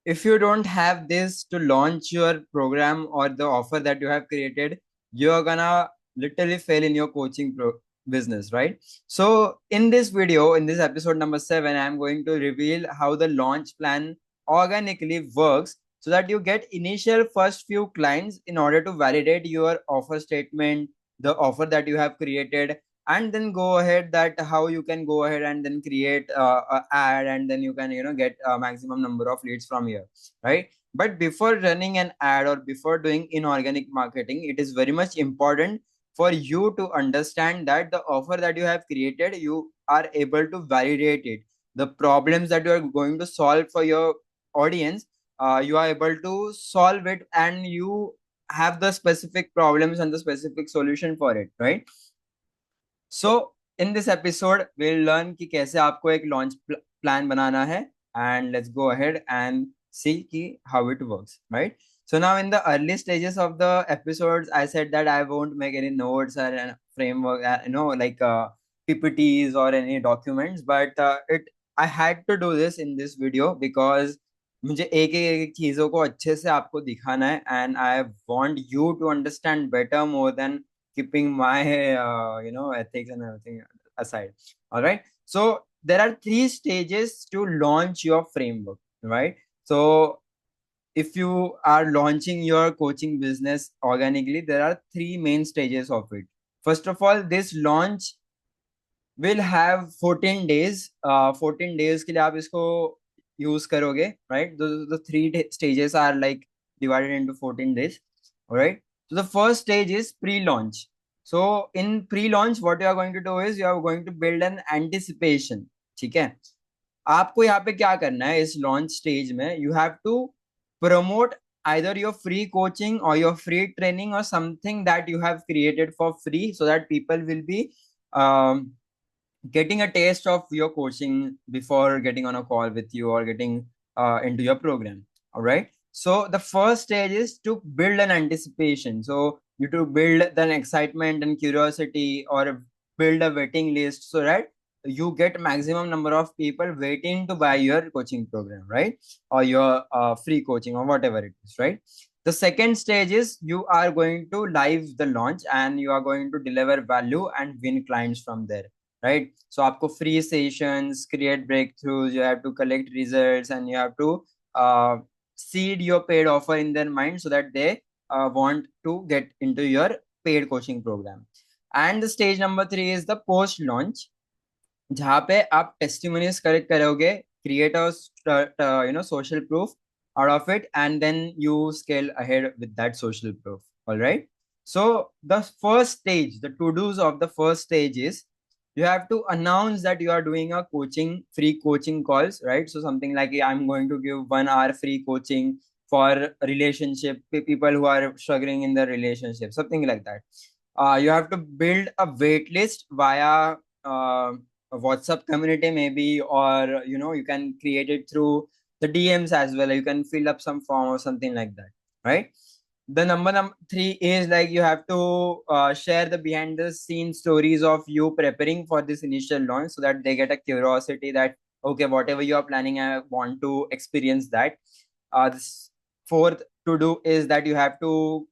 if you don't have this to launch your program or the offer that you have created, you're gonna literally fail in your business, right? So in this video, in this episode number 7, I'm going to reveal how the launch plan organically works so that you get initial first few clients in order to validate your offer statement, the offer that you have created, and then go ahead that how you can go ahead and then create a ad, and then you can get a maximum number of leads from here, right? But before running an ad or before doing inorganic marketing, it is very much important for you to understand that the offer that you have created, you are able to validate it. The problems that you are going to solve for your audience, you are able to solve it, and you have the specific problems and the specific solution for it, right? So in this episode, we'll learn कि कैसे आपको एक launch plan बनाना है, and let's go ahead and see कि how it works, right? So now in the early stages of the episodes, I said that I won't make any notes or a framework, like PPTs or any documents, but it I had to do this in this video because मुझे एक एक चीजों को अच्छे से आपको दिखाना है, and I want you to understand better more than keeping my ethics and everything aside. All right, so there are 3 stages to launch your framework, right? So if you are launching your coaching business organically, there are 3 main stages of it. First of all, this launch will have 14 days. 14 days के लिए आप इसको use करोगे, right? The 3 stages are like divided into 14 days. All right, so the first stage is pre-launch. So in pre-launch, what you are going to do is you are going to build an anticipation. ठीक है, आपको यहाँ पे क्या करना है इस launch stage में? You have to promote either your free coaching or your free training or something that you have created for free, so that people will be um, getting a taste of your coaching before getting on a call with you or getting into your program. All right, so the first stage is to build an anticipation. So you to build an excitement and curiosity, or build a waiting list, so that you get maximum number of people waiting to buy your coaching program, right? Or your free coaching or whatever it is, right? The second stage is you are going to live the launch, and you are going to deliver value and win clients from there, right? So आपको free sessions, create breakthroughs, you have to collect results, and you have to seed your paid offer in their mind so that they want to get into your paid coaching program. And the stage number 3 is the post launch, जहाँ पे आप testimonials collect करोगे, create a social proof out of it, and then you scale ahead with that social proof. All right, so the first stage, the to do's of the first stage is you have to announce that you are doing a free coaching calls, right? So something like, I'm going to give 1 hour free coaching for relationship people who are struggling in their relationship, something like that. You have to build a wait list via a WhatsApp community maybe, or you can create it through the DMs as well. You can fill up some form or something like that, right? The number 3 is like you have to share the behind the scenes stories of you preparing for this initial launch, so that they get a curiosity that, okay, whatever you are planning, I want to experience that. This fourth to do is that you have to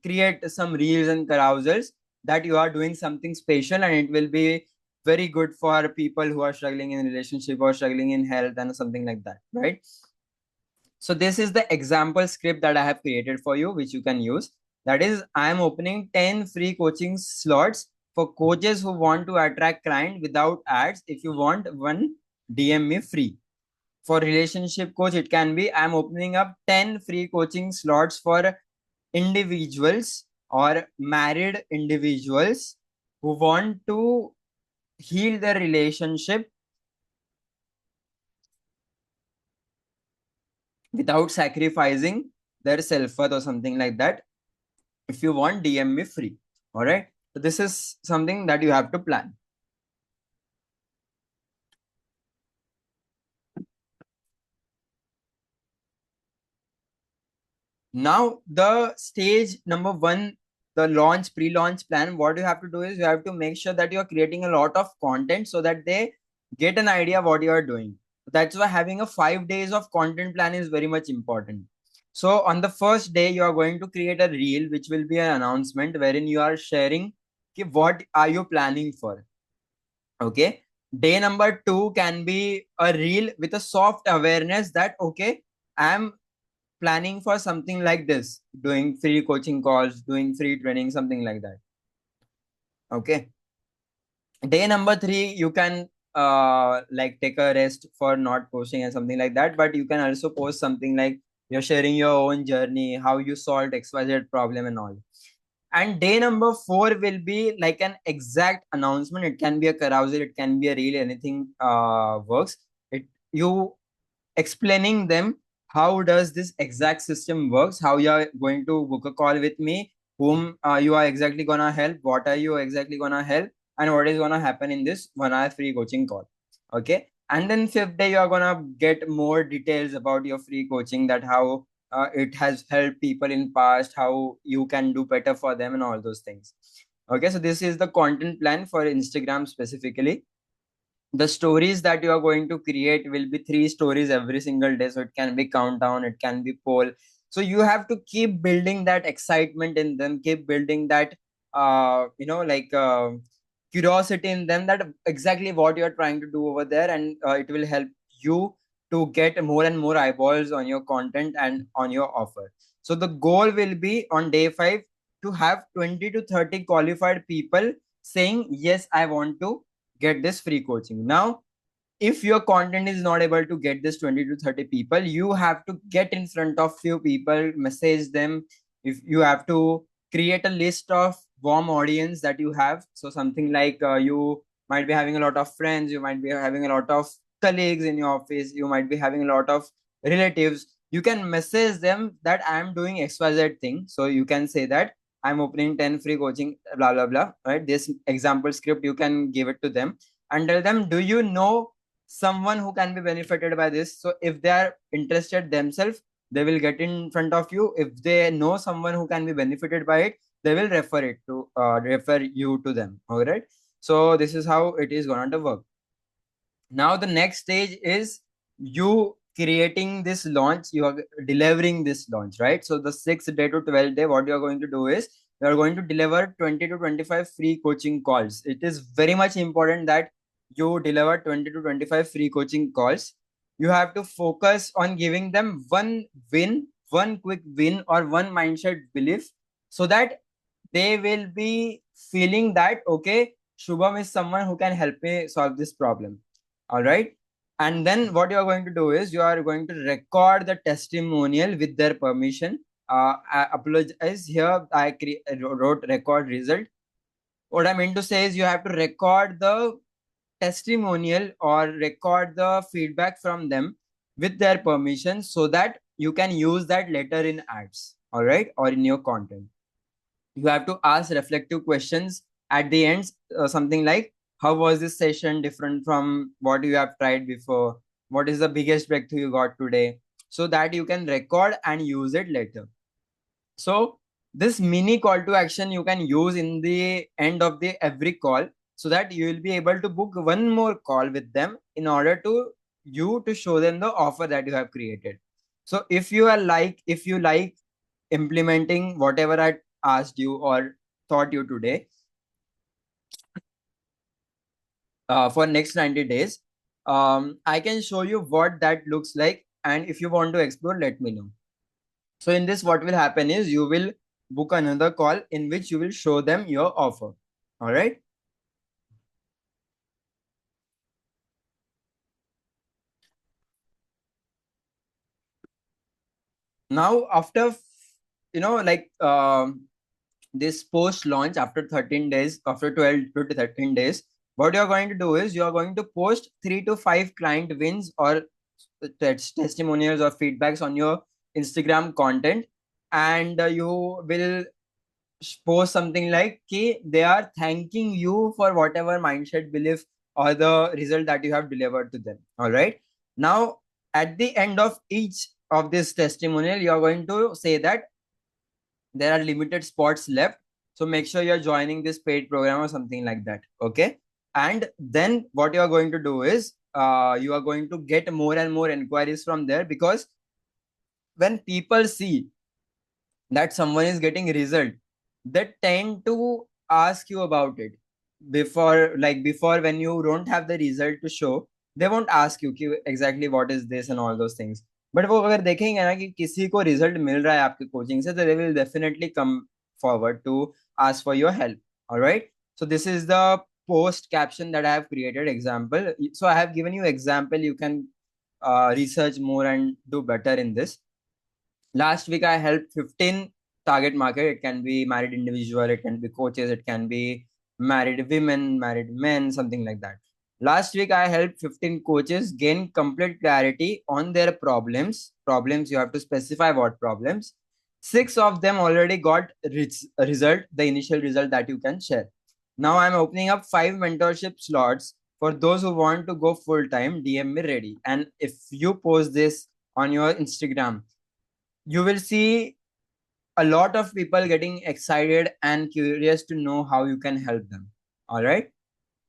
create some reels and carousels that you are doing something special, and it will be very good for people who are struggling in relationship or struggling in health and something like that, right? So this is the example script that I have created for you, which you can use. That is, I am opening 10 free coaching slots for coaches who want to attract client without ads. If you want one, DM me free. For relationship coach, it can be, I'm opening up 10 free coaching slots for individuals or married individuals who want to heal their relationship without sacrificing their self-worth or something like that. If you want, DM me free. All right, so this is something that you have to plan. Now the stage number 1, the launch pre-launch plan, what you have to do is you have to make sure that you are creating a lot of content so that they get an idea what you are doing. That's why having a 5 days of content plan is very much important. So on the first day, you are going to create a reel, which will be an announcement wherein you are sharing what are you planning for. Okay. Day number two can be a reel with a soft awareness that, okay, I'm planning for something like this, doing free coaching calls, doing free training, something like that. Okay. Day number three, you can like take a rest for not posting and something like that, but you can also post something like you're sharing your own journey, how you solved XYZ problem and all. And day number four will be like an exact announcement. It can be a carousel, it can be a reel, anything works. It you explaining them how does this exact system works, how you are going to book a call with me, whom you are exactly gonna help, what are you exactly gonna help, and what is gonna happen in this 1 hour free coaching call. Okay. And then fifth day, you are gonna get more details about your free coaching, that how it has helped people in past, how you can do better for them and all those things. Okay. So this is the content plan for Instagram specifically. The stories that you are going to create will be 3 stories every single day. So it can be countdown, it can be poll. So you have to keep building that excitement in them, keep building that like curiosity in them, that exactly what you are trying to do over there, and it will help you to get more and more eyeballs on your content and on your offer. So the goal will be on day 5 to have 20 to 30 qualified people saying yes, I want to get this free coaching. Now, if your content is not able to get this 20 to 30 people, you have to get in front of few people, message them. If you have to create a list of warm audience that you have, so something like you might be having a lot of friends, you might be having a lot of colleagues in your office, you might be having a lot of relatives, you can message them that I am doing XYZ thing. So you can say that I'm opening 10 free coaching, blah blah blah, right? This example script you can give it to them and tell them, do you know someone who can be benefited by this? So if they are interested themselves, they will get in front of you. If they know someone who can be benefited by it, they will refer you to them. All right. So this is how it is going to work. Now the next stage is you creating this launch, you are delivering this launch, right? So the 6th day to 12th day, what you are going to do is you are going to deliver 20 to 25 free coaching calls. It is very much important that you deliver 20 to 25 free coaching calls. You have to focus on giving them one win, one quick win, or one mindset belief, so that they will be feeling that, okay, Shubham is someone who can help me solve this problem. All right. And then what you are going to do is you are going to record the testimonial with their permission. I apologize here. Wrote record result. What I meant to say is you have to record the testimonial or record the feedback from them with their permission, so that you can use that later in ads. All right. Or in your content. You have to ask reflective questions at the end, something like, how was this session different from what you have tried before? What is the biggest breakthrough you got today? So that you can record and use it later. So this mini call to action you can use in the end of the every call, so that you will be able to book one more call with them in order to you to show them the offer that you have created. So if you like implementing whatever I asked you or taught you today for next 90 days, I can show you what that looks like. And if you want to explore, let me know. So in this, what will happen is you will book another call in which you will show them your offer. All right. Now, after, like this post launch, after 13 days, after 12 to 13 days, what you're going to do is you're going to post 3 to 5 client wins or testimonials or feedbacks on your Instagram content. And you will post something like, okay, they are thanking you for whatever mindset belief or the result that you have delivered to them. All right. Now, at the end of each of this testimonial, you are going to say that there are limited spots left, so make sure you're joining this paid program or something like that. Okay. And then what you're going to do is you are going to get more and more inquiries from there, because when people see that someone is getting result, they tend to ask you about it. Before, when you don't have the result to show, they won't ask you कि exactly what is this and all those things. But वो अगर देखेंगे ना कि किसी को result मिल रहा है आपके coaching से, तो they will definitely come forward to ask for your help. All right, so this is the post caption that I have created example. So I have given you example. You can research more and do better in this. Last week I helped 15 target market. It can be married individual, it can be coaches, it can be married women, married men, something like that. Last week I helped 15 coaches gain complete clarity on their problems. You have to specify what problems. 6 of them already got result, the initial result that you can share. Now I'm opening up 5 mentorship slots for those who want to go full time. DM me ready. And if you post this on your Instagram, you will see a lot of people getting excited and curious to know how you can help them. All right.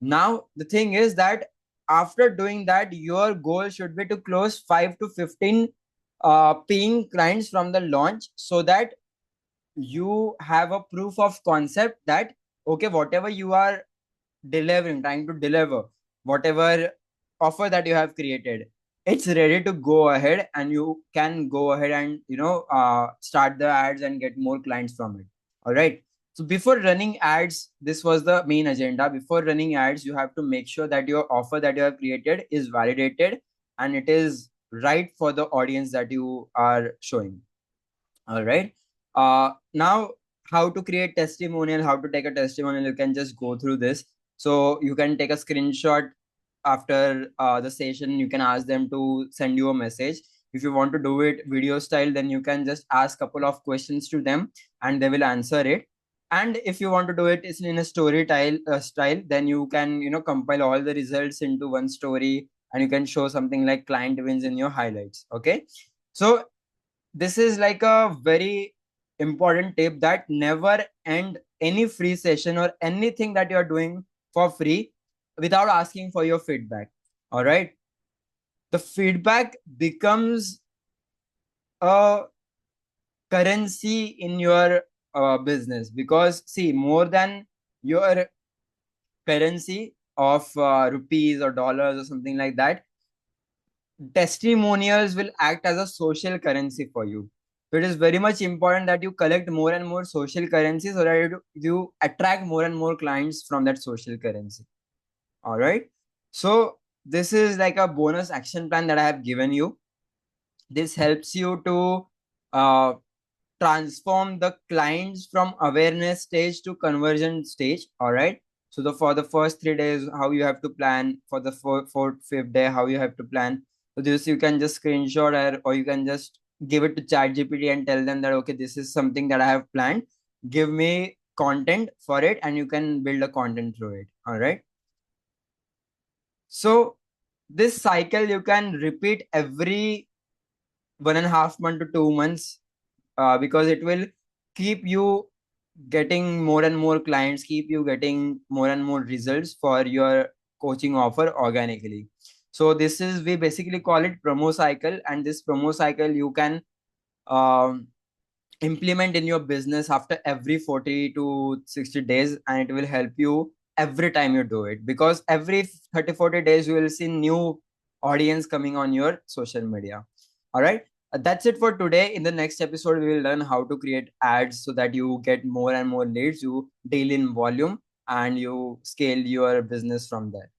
Now, the thing is that after doing that, your goal should be to close 5 to 15 paying clients from the launch, so that you have a proof of concept that, okay, whatever you are trying to deliver, whatever offer that you have created, it's ready to go ahead, and you can go ahead and start the ads and get more clients from it. All right. So before running ads, this was the main agenda. Before running ads, you have to make sure that your offer that you have created is validated and it is right for the audience that you are showing. All right. Now, how to create testimonial, how to take a testimonial, you can just go through this. So you can take a screenshot after the session. You can ask them to send you a message. If you want to do it video style, then you can just ask a couple of questions to them and they will answer it. And if you want to do it in a story style, then you can compile all the results into one story, and you can show something like client wins in your highlights. Okay. So this is like a very important tip, that never end any free session or anything that you are doing for free without asking for your feedback. All right. The feedback becomes a currency in your business, because see, more than your currency of rupees or dollars or something like that, testimonials will act as a social currency for you. So it is very much important that you collect more and more social currency, so that you attract more and more clients from that social currency. All right. So this is like a bonus action plan that I have given you. This helps you to uh, transform the clients from awareness stage to conversion stage. All right. So for the first 3 days, how you have to plan. For the fourth, fifth day, how you have to plan. So this you can just screenshot, or you can just give it to ChatGPT and tell them that, okay, this is something that I have planned. Give me content for it, and you can build a content through it. All right. So this cycle you can repeat every 1.5 months to 2 months, because it will keep you getting more and more clients, keep you getting more and more results for your coaching offer organically. So this is, we basically call it promo cycle, and this promo cycle you can um, implement in your business after every 40 to 60 days, and it will help you every time you do it, because every 30-40 days you will see new audience coming on your social media. All right. That's it for today. In the next episode, we will learn how to create ads so that you get more and more leads, you deal in volume, and you scale your business from there.